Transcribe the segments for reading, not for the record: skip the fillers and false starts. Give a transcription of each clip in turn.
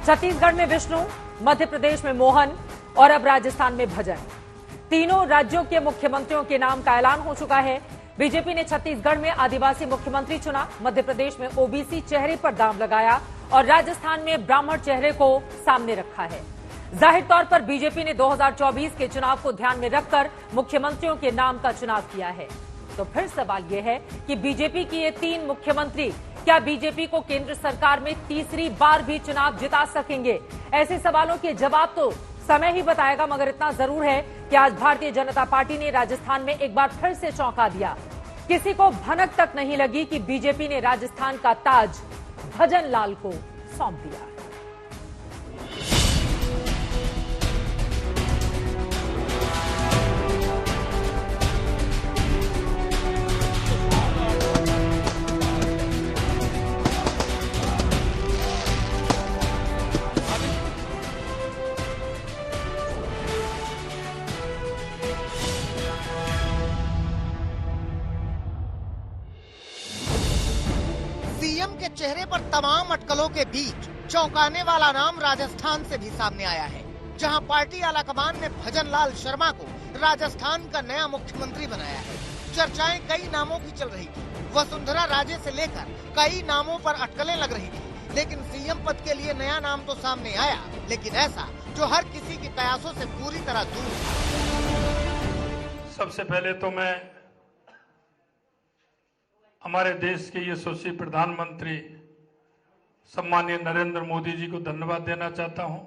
छत्तीसगढ़ में विष्णु, मध्य प्रदेश में मोहन और अब राजस्थान में भजन। तीनों राज्यों के मुख्यमंत्रियों के नाम का ऐलान हो चुका है। बीजेपी ने छत्तीसगढ़ में आदिवासी मुख्यमंत्री चुना, मध्य प्रदेश में ओबीसी चेहरे पर दांव लगाया और राजस्थान में ब्राह्मण चेहरे को सामने रखा है। जाहिर तौर पर बीजेपी ने 2024 के चुनाव को ध्यान में रखकर मुख्यमंत्रियों के नाम का चुनाव किया है। तो फिर सवाल यह है कि बीजेपी की ये तीन मुख्यमंत्री क्या बीजेपी को केंद्र सरकार में तीसरी बार भी चुनाव जिता सकेंगे? ऐसे सवालों के जवाब तो समय ही बताएगा, मगर इतना जरूर है कि आज भारतीय जनता पार्टी ने राजस्थान में एक बार फिर से चौंका दिया। किसी को भनक तक नहीं लगी कि बीजेपी ने राजस्थान का ताज भजन लाल को सौंप दिया। सीएम के चेहरे पर तमाम अटकलों के बीच चौंकाने वाला नाम राजस्थान से भी सामने आया है, जहां पार्टी आलाकमान ने भजन लाल शर्मा को राजस्थान का नया मुख्यमंत्री बनाया है। चर्चाएं कई नामों की चल रही थी। वसुंधरा राजे से लेकर कई नामों पर अटकलें लग रही थी, लेकिन सीएम पद के लिए नया नाम तो सामने आया, लेकिन ऐसा जो हर किसी के कयासों से पूरी तरह दूर था। सबसे पहले तो मैं हमारे देश के यशस्वी प्रधानमंत्री सम्मानीय नरेंद्र मोदी जी को धन्यवाद देना चाहता हूं।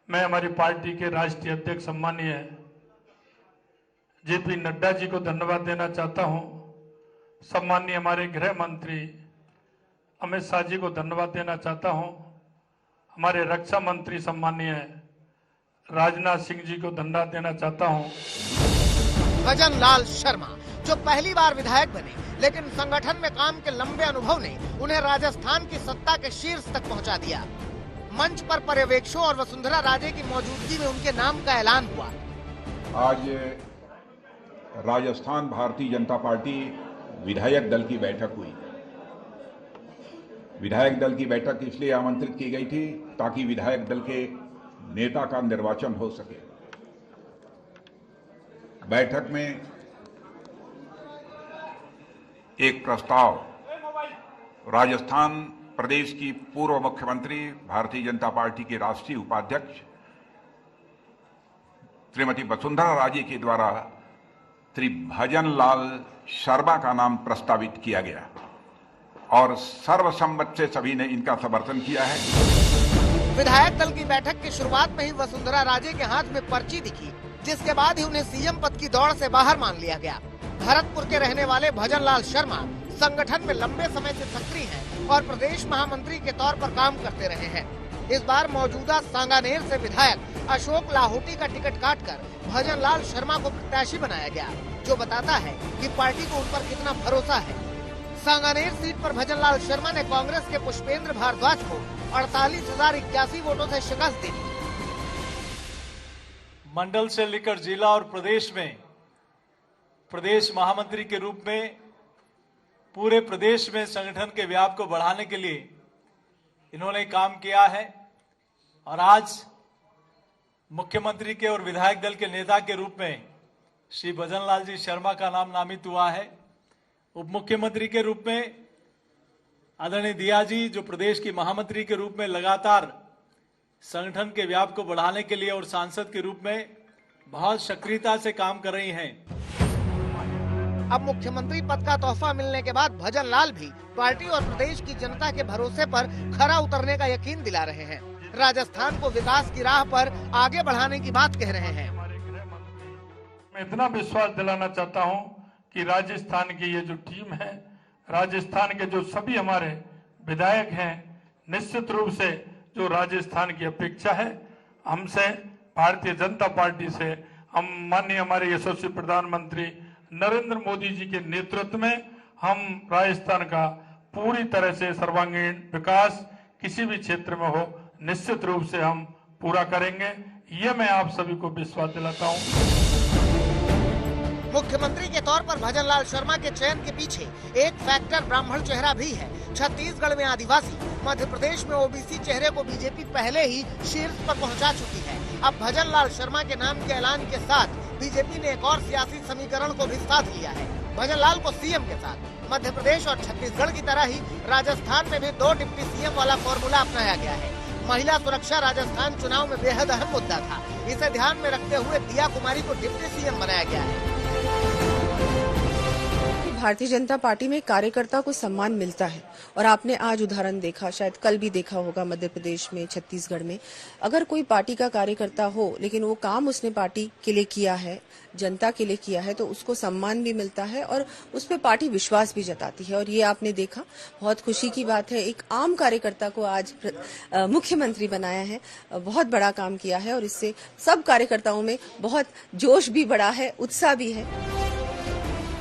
मैं हमारी पार्टी के राष्ट्रीय अध्यक्ष सम्मानीय जेपी नड्डा जी को धन्यवाद देना चाहता हूं। सम्मानीय हमारे गृह मंत्री अमित शाह जी को धन्यवाद देना चाहता हूं। हमारे रक्षा मंत्री सम्मानीय राजनाथ सिंह जी को धन्यवाद देना चाहता हूं। भजन लाल शर्मा जो पहली बार विधायक बने, लेकिन संगठन में काम के लंबे अनुभव ने उन्हें राजस्थान की सत्ता के शीर्ष तक पहुंचा दिया। मंच पर पर्यवेक्षकों और वसुंधरा राजे की मौजूदगी में उनके नाम का ऐलान हुआ। आज राजस्थान भारतीय जनता पार्टी विधायक दल की बैठक हुई। विधायक दल की बैठक इसलिए आमंत्रित की गई थी ताकि विधायक दल के नेता का निर्वाचन हो सके। बैठक में एक प्रस्ताव राजस्थान प्रदेश की पूर्व मुख्यमंत्री भारतीय जनता पार्टी के राष्ट्रीय उपाध्यक्ष श्रीमती वसुंधरा राजे के द्वारा श्री भजन लाल शर्मा का नाम प्रस्तावित किया गया और सर्वसम्मत से सभी ने इनका समर्थन किया है। विधायक दल की बैठक की शुरुआत में ही वसुंधरा राजे के हाथ में पर्ची दिखी, जिसके बाद ही उन्हें सीएम पद की दौड़ से बाहर मान लिया गया। भरतपुर के रहने वाले भजन लाल शर्मा संगठन में लंबे समय से सक्रिय हैं और प्रदेश महामंत्री के तौर पर काम करते रहे हैं। इस बार मौजूदा सांगानेर से विधायक अशोक लाहौटी का टिकट काटकर भजन लाल शर्मा को प्रत्याशी बनाया गया, जो बताता है कि पार्टी को उन पर कितना भरोसा है। सांगानेर सीट पर भजन लाल शर्मा ने कांग्रेस के पुष्पेंद्र भारद्वाज को 48,081 वोटों से शिकस्त दी। मंडल से लेकर जिला और प्रदेश में प्रदेश महामंत्री के रूप में पूरे प्रदेश में संगठन के व्याप को बढ़ाने के लिए इन्होंने काम किया है और आज मुख्यमंत्री के और विधायक दल के नेता के रूप में श्री भजन लाल जी शर्मा का नाम नामित हुआ है। उप मुख्यमंत्री के रूप में आदरणीय दिया जी जो प्रदेश की महामंत्री के रूप में लगातार संगठन के व्याप को बढ़ाने के लिए और सांसद के रूप में बहुत सक्रियता से काम कर रही हैं। अब मुख्यमंत्री पद का तोहफा मिलने के बाद भजन लाल भी पार्टी और प्रदेश की जनता के भरोसे पर खरा उतरने का यकीन दिला रहे हैं। राजस्थान को विकास की राह पर आगे बढ़ाने की बात कह रहे हैं। मैं इतना विश्वास दिलाना चाहता हूं कि राजस्थान की ये जो टीम है, राजस्थान के जो सभी हमारे विधायक हैं, निश्चित रूप से जो राजस्थान की अपेक्षा है हमसे, भारतीय जनता पार्टी से, हम माननीय हमारे यशस्वी प्रधानमंत्री नरेंद्र मोदी जी के नेतृत्व में हम राजस्थान का पूरी तरह से सर्वांगीण विकास किसी भी क्षेत्र में हो, निश्चित रूप से हम पूरा करेंगे। ये मैं आप सभी को विश्वास दिलाता हूं। मुख्यमंत्री के तौर पर भजन लाल शर्मा के चयन के पीछे एक फैक्टर ब्राह्मण चेहरा भी है। छत्तीसगढ़ में आदिवासी मध्य प्रदेश में ओबीसी चेहरे को बीजेपी पहले ही शीर्ष पर पहुंचा चुकी है। अब भजन लाल शर्मा के नाम के ऐलान के साथ बीजेपी ने एक और सियासी समीकरण को भी साथ लिया है। भजन लाल को सीएम के साथ मध्य प्रदेश और छत्तीसगढ़ की तरह ही राजस्थान में भी 2 डिप्टी सीएम वाला फॉर्मूला अपनाया गया है। महिला सुरक्षा राजस्थान चुनाव में बेहद अहम मुद्दा था। इसे ध्यान में रखते हुए दिया कुमारी को डिप्टी सीएम बनाया गया है। भारतीय जनता पार्टी में कार्यकर्ता को सम्मान मिलता है और आपने आज उदाहरण देखा, शायद कल भी देखा होगा मध्य प्रदेश में, छत्तीसगढ़ में। अगर कोई पार्टी का कार्यकर्ता हो लेकिन वो काम उसने पार्टी के लिए किया है, जनता के लिए किया है, तो उसको सम्मान भी मिलता है और उस पर पार्टी विश्वास भी जताती है। और ये आपने देखा, बहुत खुशी की बात है, एक आम कार्यकर्ता को आज मुख्यमंत्री बनाया है। बहुत बड़ा काम किया है और इससे सब कार्यकर्ताओं में बहुत जोश भी बढ़ा है, उत्साह भी है।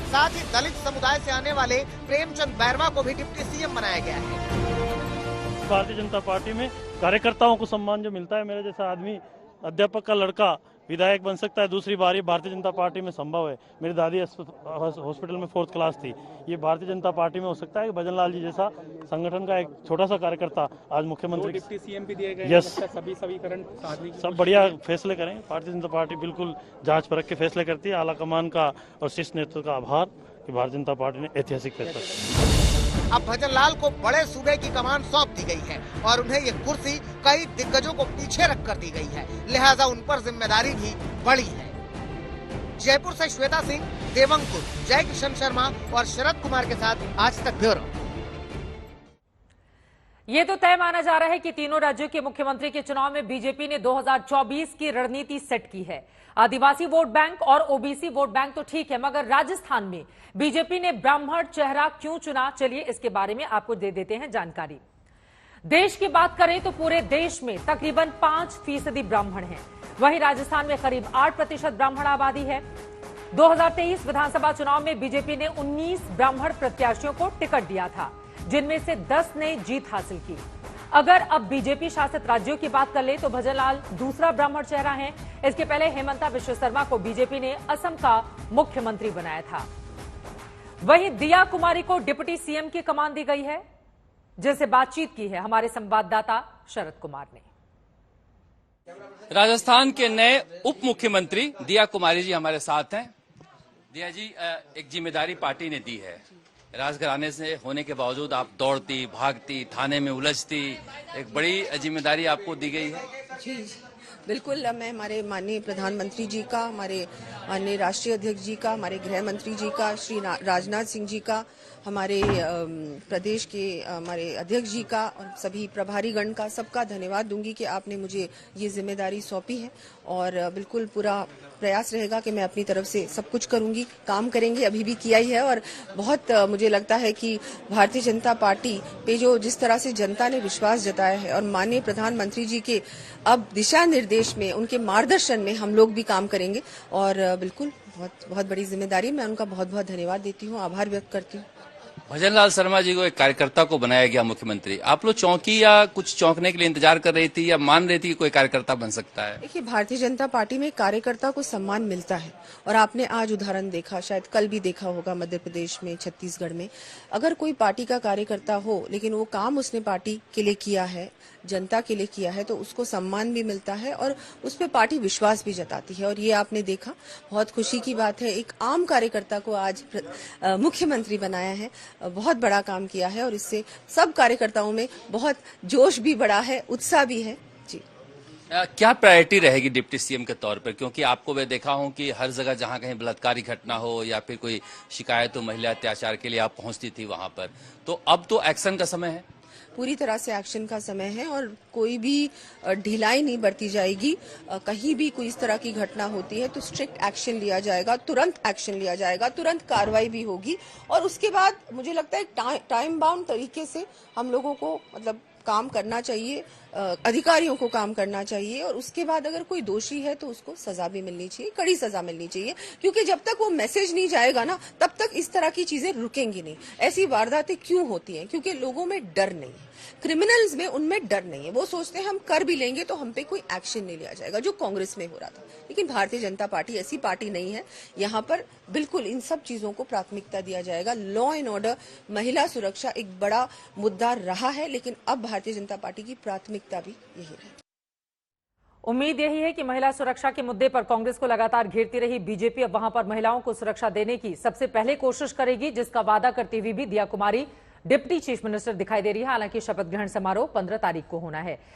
साथ ही दलित समुदाय से आने वाले प्रेमचंद बैरवा को भी डिप्टी सीएम बनाया गया है। भारतीय जनता पार्टी में कार्यकर्ताओं को सम्मान जो मिलता है, मेरे जैसा आदमी, अध्यापक का लड़का विधायक बन सकता है, दूसरी बार ये भारतीय जनता पार्टी में संभव है। मेरी दादी हॉस्पिटल में 4th क्लास थी, ये भारतीय जनता पार्टी में हो सकता है। भजन लाल जी जैसा संगठन का एक छोटा सा कार्यकर्ता आज मुख्यमंत्री, डिप्टी सीएम भी दिए गए। यस, सभी सब बढ़िया फैसले करें। भारतीय जनता पार्टी बिल्कुल जांच परख के फैसले करती है। आला कमान का और शीर्ष नेतृत्व का आभार कि भारतीय जनता पार्टी ने ऐतिहासिक फैसला किया। अब भजन लाल को बड़े सूबे की कमान सौंप दी गई है और उन्हें ये कुर्सी कई दिग्गजों को पीछे रख कर दी गई है, लिहाजा उन पर जिम्मेदारी भी बड़ी है। जयपुर से श्वेता सिंह, देवंकुर, जय किशन शर्मा और शरद कुमार के साथ आज तक ब्यूरो। ये तो तय माना जा रहा है कि तीनों राज्यों के मुख्यमंत्री के चुनाव में बीजेपी ने 2024 की रणनीति सेट की है। आदिवासी वोट बैंक और ओबीसी वोट बैंक तो ठीक है, मगर राजस्थान में बीजेपी ने ब्राह्मण चेहरा क्यों चुना, चलिए इसके बारे में आपको दे देते हैं जानकारी। देश की बात करें तो पूरे देश में तकरीबन 5% ब्राह्मण हैं। वहीं राजस्थान में करीब 8% ब्राह्मण आबादी है। 2023 विधानसभा चुनाव में बीजेपी ने 19 ब्राह्मण प्रत्याशियों को टिकट दिया था, जिनमें से 10 ने जीत हासिल की। अगर अब बीजेपी शासित राज्यों की बात कर ले तो भजन लाल दूसरा ब्राह्मण चेहरा है। इसके पहले हेमंता बिश्व शर्मा को बीजेपी ने असम का मुख्यमंत्री बनाया था। वहीं दिया कुमारी को डिप्टी सीएम की कमान दी गई है, जिनसे बातचीत की है हमारे संवाददाता शरद कुमार ने। राजस्थान के नए उप मुख्यमंत्री दिया कुमारी जी हमारे साथ हैं। दिया जी, एक जिम्मेदारी पार्टी ने दी है। राजघराने से होने के बावजूद आप दौड़ती, भागती, थाने में उलझती, एक बड़ी जिम्मेदारी आपको दी गई है। जी बिल्कुल, मैं हमारे माननीय प्रधानमंत्री जी का, हमारे माननीय राष्ट्रीय अध्यक्ष जी का, हमारे गृह मंत्री जी का, श्री राजनाथ सिंह जी का, हमारे प्रदेश के हमारे अध्यक्ष जी का और सभी प्रभारी गण का, सबका धन्यवाद दूंगी कि आपने मुझे ये जिम्मेदारी सौंपी है। और बिल्कुल पूरा प्रयास रहेगा कि मैं अपनी तरफ से सब कुछ करूंगी, काम करेंगे, अभी भी किया ही है। और बहुत मुझे लगता है कि भारतीय जनता पार्टी पे जो जिस तरह से जनता ने विश्वास जताया है और माननीय प्रधानमंत्री जी के अब दिशा निर्देश में, उनके मार्गदर्शन में हम लोग भी काम करेंगे। और बिल्कुल बहुत बहुत बड़ी जिम्मेदारी, मैं उनका बहुत बहुत धन्यवाद देती हूँ, आभार व्यक्त करती हूँ। भजन लाल शर्मा जी को एक कार्यकर्ता को बनाया गया मुख्यमंत्री, आप लोग चौंकी या कुछ चौंकने के लिए इंतजार कर रही थी या मान रही थी कि कोई कार्यकर्ता बन सकता है? देखिए, भारतीय जनता पार्टी में कार्यकर्ता को सम्मान मिलता है और आपने आज उदाहरण देखा, शायद कल भी देखा होगा मध्य प्रदेश में, छत्तीसगढ़ में। अगर कोई पार्टी का कार्यकर्ता हो लेकिन वो काम उसने पार्टी के लिए किया है, जनता के लिए किया है, तो उसको सम्मान भी मिलता है और उस पर पार्टी विश्वास भी जताती है। और ये आपने देखा, बहुत खुशी की बात है, एक आम कार्यकर्ता को आज मुख्यमंत्री बनाया है। बहुत बड़ा काम किया है और इससे सब कार्यकर्ताओं में बहुत जोश भी बढ़ा है, उत्साह भी है। जी, क्या प्रायोरिटी रहेगी डिप्टी सीएम के तौर पर? क्योंकि आपको मैं देखा हूं कि हर जगह जहां कहीं बलात्कारी घटना हो या फिर कोई शिकायत हो महिला अत्याचार के लिए आप पहुंचती थी वहां पर, तो अब तो एक्शन का समय है। पूरी तरह से एक्शन का समय है और कोई भी ढिलाई नहीं बरती जाएगी। कहीं भी कोई इस तरह की घटना होती है तो स्ट्रिक्ट एक्शन लिया जाएगा, तुरंत एक्शन लिया जाएगा, तुरंत कार्रवाई भी होगी। और उसके बाद मुझे लगता है टाइम बाउंड तरीके से हम लोगों को मतलब काम करना चाहिए, अधिकारियों को काम करना चाहिए। और उसके बाद अगर कोई दोषी है तो उसको सजा भी मिलनी चाहिए, कड़ी सजा मिलनी चाहिए। क्योंकि जब तक वो मैसेज नहीं जाएगा ना, तब तक इस तरह की चीजें रुकेंगी नहीं। ऐसी वारदातें क्यों होती हैं? क्योंकि लोगों में डर नहीं है। क्रिमिनल्स में उनमें डर नहीं है, वो सोचते हैं हम कर भी लेंगे तो हम पे कोई एक्शन नहीं लिया जाएगा, जो कांग्रेस में हो रहा था। लेकिन भारतीय जनता पार्टी ऐसी पार्टी नहीं है, यहाँ पर बिल्कुल इन सब चीजों को प्राथमिकता दिया जाएगा। लॉ एंड ऑर्डर, महिला सुरक्षा एक बड़ा मुद्दा रहा है, लेकिन अब भारतीय जनता पार्टी की प्राथमिकता भी यही है। उम्मीद यही है कि महिला सुरक्षा के मुद्दे पर कांग्रेस को लगातार घेरती रही बीजेपी अब वहां पर महिलाओं को सुरक्षा देने की सबसे पहले कोशिश करेगी, जिसका वादा करती हुई भी दिया कुमारी डिप्टी चीफ मिनिस्टर दिखाई दे रही है। हालांकि शपथ ग्रहण समारोह 15 तारीख को होना है।